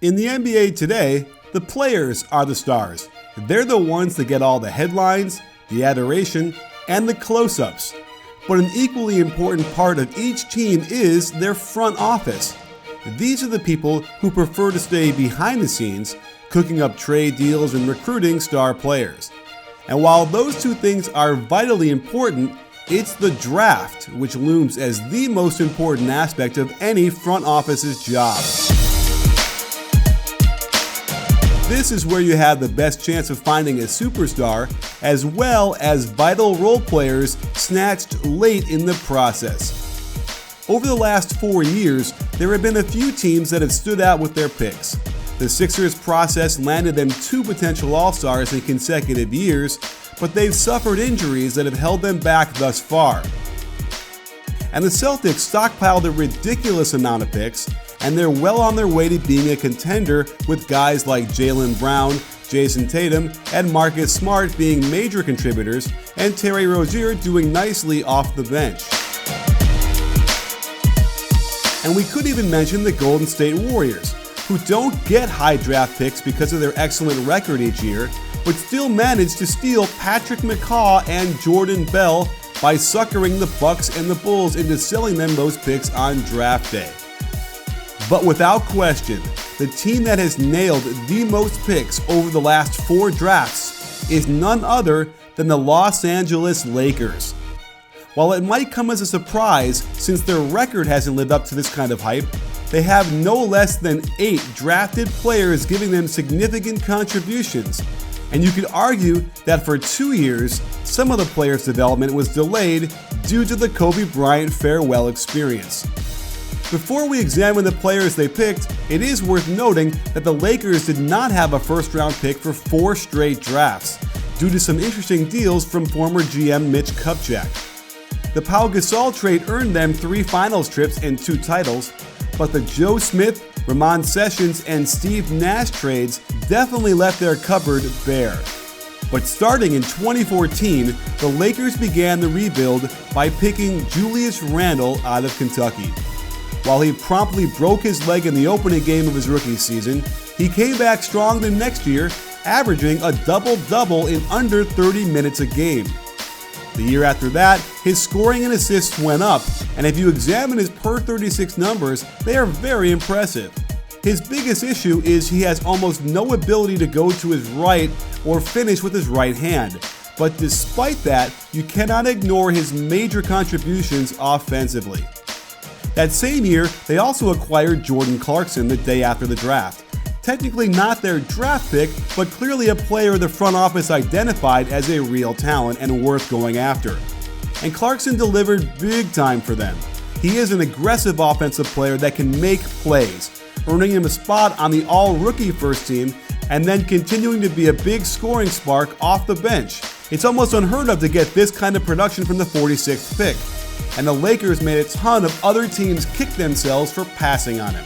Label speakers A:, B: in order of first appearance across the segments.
A: In the NBA today, the players are the stars. They're the ones that get all the headlines, the adoration, and the close-ups. But an equally important part of each team is their front office. These are the people who prefer to stay behind the scenes, cooking up trade deals and recruiting star players. And while those two things are vitally important, it's the draft which looms as the most important aspect of any front office's job. This is where you have the best chance of finding a superstar, as well as vital role players snatched late in the process. Over the last 4 years, there have been a few teams that have stood out with their picks. The Sixers process landed them 2 potential All-Stars in consecutive years, but they've suffered injuries that have held them back thus far. And the Celtics stockpiled a ridiculous amount of picks, and they're well on their way to being a contender with guys like Jaylen Brown, Jason Tatum, and Marcus Smart being major contributors, and Terry Rozier doing nicely off the bench. And we could even mention the Golden State Warriors, who don't get high draft picks because of their excellent record each year, but still manage to steal Patrick McCaw and Jordan Bell by suckering the Bucks and the Bulls into selling them those picks on draft day. But without question, the team that has nailed the most picks over the last 4 drafts is none other than the Los Angeles Lakers. While it might come as a surprise since their record hasn't lived up to this kind of hype, they have no less than 8 drafted players giving them significant contributions. And you could argue that for 2 years, some of the players' development was delayed due to the Kobe Bryant farewell experience. Before we examine the players they picked, it is worth noting that the Lakers did not have a first-round pick for 4 straight drafts, due to some interesting deals from former GM Mitch Kupchak. The Pau Gasol trade earned them 3 finals trips and 2 titles, but the Joe Smith, Ramon Sessions, and Steve Nash trades definitely left their cupboard bare. But starting in 2014, the Lakers began the rebuild by picking Julius Randle out of Kentucky. While he promptly broke his leg in the opening game of his rookie season, he came back strong the next year, averaging a double-double in under 30 minutes a game. The year after that, his scoring and assists went up, and if you examine his per-36 numbers, they are very impressive. His biggest issue is he has almost no ability to go to his right or finish with his right hand. But despite that, you cannot ignore his major contributions offensively. That same year, they also acquired Jordan Clarkson the day after the draft. Technically not their draft pick, but clearly a player the front office identified as a real talent and worth going after. And Clarkson delivered big time for them. He is an aggressive offensive player that can make plays, earning him a spot on the all-rookie first team and then continuing to be a big scoring spark off the bench. It's almost unheard of to get this kind of production from the 46th pick. And the Lakers made a ton of other teams kick themselves for passing on him.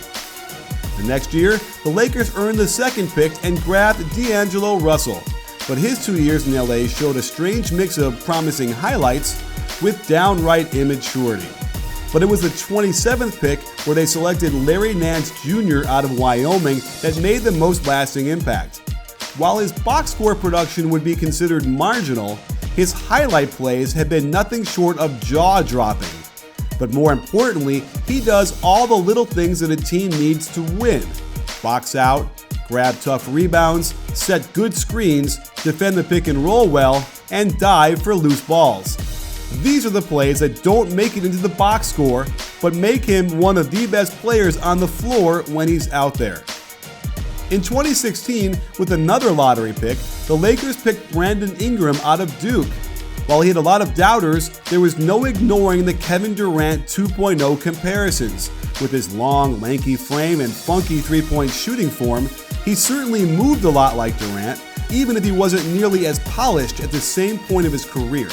A: The next year, the Lakers earned the 2nd pick and grabbed D'Angelo Russell, but his 2 years in LA showed a strange mix of promising highlights with downright immaturity. But it was the 27th pick where they selected Larry Nance Jr. out of Wyoming that made the most lasting impact. While his box score production would be considered marginal, his highlight plays have been nothing short of jaw-dropping. But more importantly, he does all the little things that a team needs to win. Box out, grab tough rebounds, set good screens, defend the pick and roll well, and dive for loose balls. These are the plays that don't make it into the box score, but make him one of the best players on the floor when he's out there. In 2016, with another lottery pick, the Lakers picked Brandon Ingram out of Duke. While he had a lot of doubters, there was no ignoring the Kevin Durant 2.0 comparisons. With his long, lanky frame and funky three-point shooting form, he certainly moved a lot like Durant, even if he wasn't nearly as polished at the same point of his career.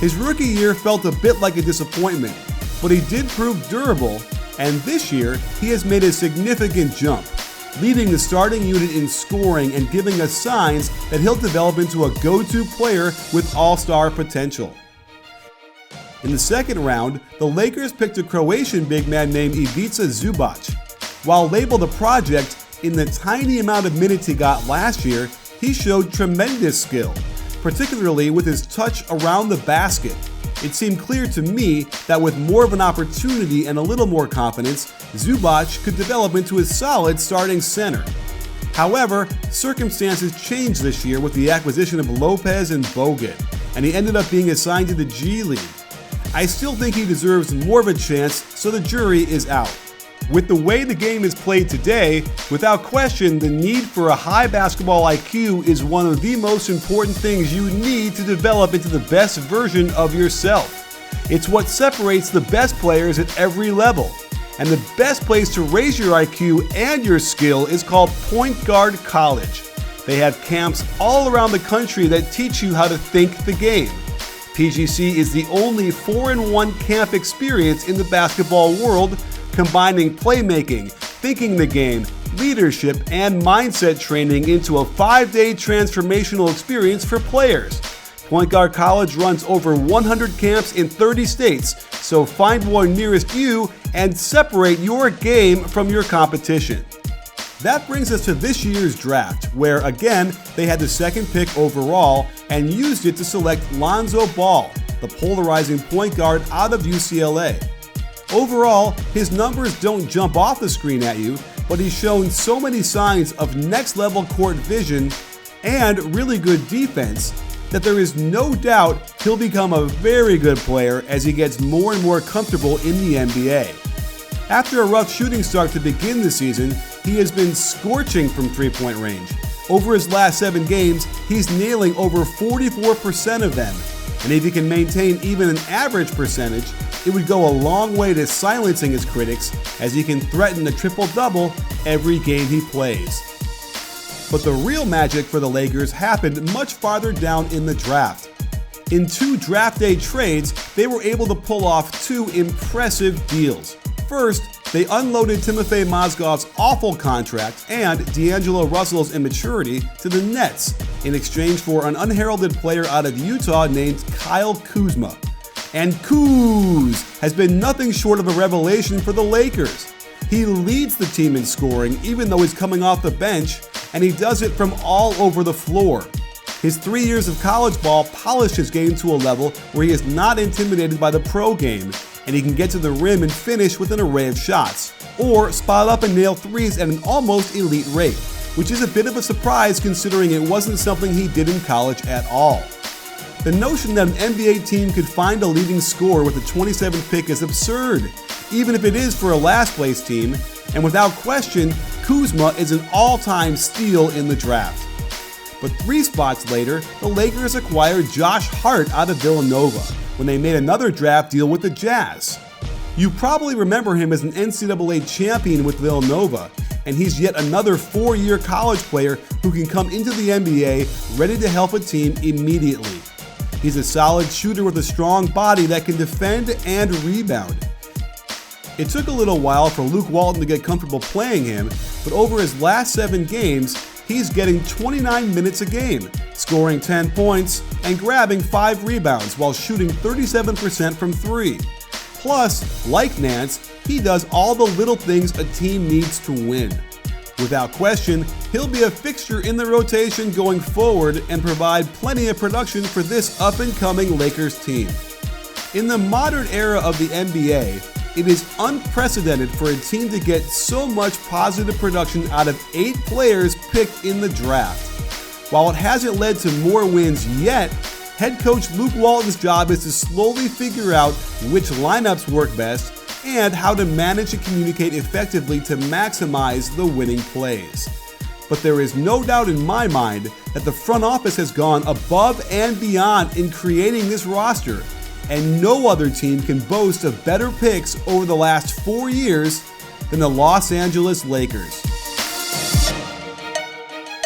A: His rookie year felt a bit like a disappointment, but he did prove durable, and this year he has made a significant jump, leading the starting unit in scoring and giving us signs that he'll develop into a go-to player with all-star potential. In the 2nd round, the Lakers picked a Croatian big man named Ivica Zubac. While labeled a project, in the tiny amount of minutes he got last year, he showed tremendous skill, particularly with his touch around the basket. It seemed clear to me that with more of an opportunity and a little more confidence, Zubac could develop into a solid starting center. However, circumstances changed this year with the acquisition of Lopez and Bogut, and he ended up being assigned to the G League. I still think he deserves more of a chance, so the jury is out. With the way the game is played today, without question, the need for a high basketball IQ is one of the most important things you need to develop into the best version of yourself. It's what separates the best players at every level. And the best place to raise your IQ and your skill is called Point Guard College. They have camps all around the country that teach you how to think the game. PGC is the only 4-in-1 camp experience in the basketball world, combining playmaking, thinking the game, leadership, and mindset training into a 5-day transformational experience for players. Point Guard College runs over 100 camps in 30 states, so find one nearest you and separate your game from your competition. That brings us to this year's draft, where again, they had the second pick overall and used it to select Lonzo Ball, the polarizing point guard out of UCLA. Overall, his numbers don't jump off the screen at you, but he's shown so many signs of next-level court vision and really good defense that there is no doubt he'll become a very good player as he gets more and more comfortable in the NBA. After a rough shooting start to begin the season, he has been scorching from three-point range. Over his last 7 games, he's nailing over 44% of them. And if he can maintain even an average percentage, it would go a long way to silencing his critics, as he can threaten a triple-double every game he plays. But the real magic for the Lakers happened much farther down in the draft. In 2 draft day trades, they were able to pull off 2 impressive deals. First, they unloaded Timofey Mozgov's awful contract and D'Angelo Russell's immaturity to the Nets in exchange for an unheralded player out of Utah named Kyle Kuzma. And Kuz has been nothing short of a revelation for the Lakers. He leads the team in scoring even though he's coming off the bench, and he does it from all over the floor. His 3 years of college ball polished his game to a level where he is not intimidated by the pro game, and he can get to the rim and finish with an array of shots, or spot up and nail threes at an almost elite rate, which is a bit of a surprise considering it wasn't something he did in college at all. The notion that an NBA team could find a leading scorer with the 27th pick is absurd, even if it is for a last place team, and without question, Kuzma is an all-time steal in the draft. But 3 spots later, the Lakers acquired Josh Hart out of Villanova when they made another draft deal with the Jazz. You probably remember him as an NCAA champion with Villanova, and he's yet another 4-year college player who can come into the NBA ready to help a team immediately. He's a solid shooter with a strong body that can defend and rebound. It took a little while for Luke Walton to get comfortable playing him, but over his last 7 games, he's getting 29 minutes a game, scoring 10 points and grabbing 5 rebounds while shooting 37% from 3. Plus, like Nance, he does all the little things a team needs to win. Without question, he'll be a fixture in the rotation going forward and provide plenty of production for this up-and-coming Lakers team. In the modern era of the NBA, it is unprecedented for a team to get so much positive production out of 8 players picked in the draft. While it hasn't led to more wins yet, head coach Luke Walton's job is to slowly figure out which lineups work best and how to manage and communicate effectively to maximize the winning plays. But there is no doubt in my mind that the front office has gone above and beyond in creating this roster, and no other team can boast of better picks over the last 4 years than the Los Angeles Lakers.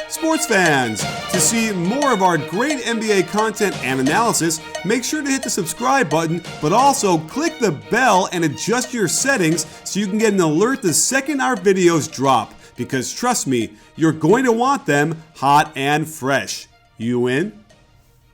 A: Sports fans, to see more of our great NBA content and analysis, make sure to hit the subscribe button, but also click the bell and adjust your settings so you can get an alert the second our videos drop, because trust me, you're going to want them hot and fresh. You in?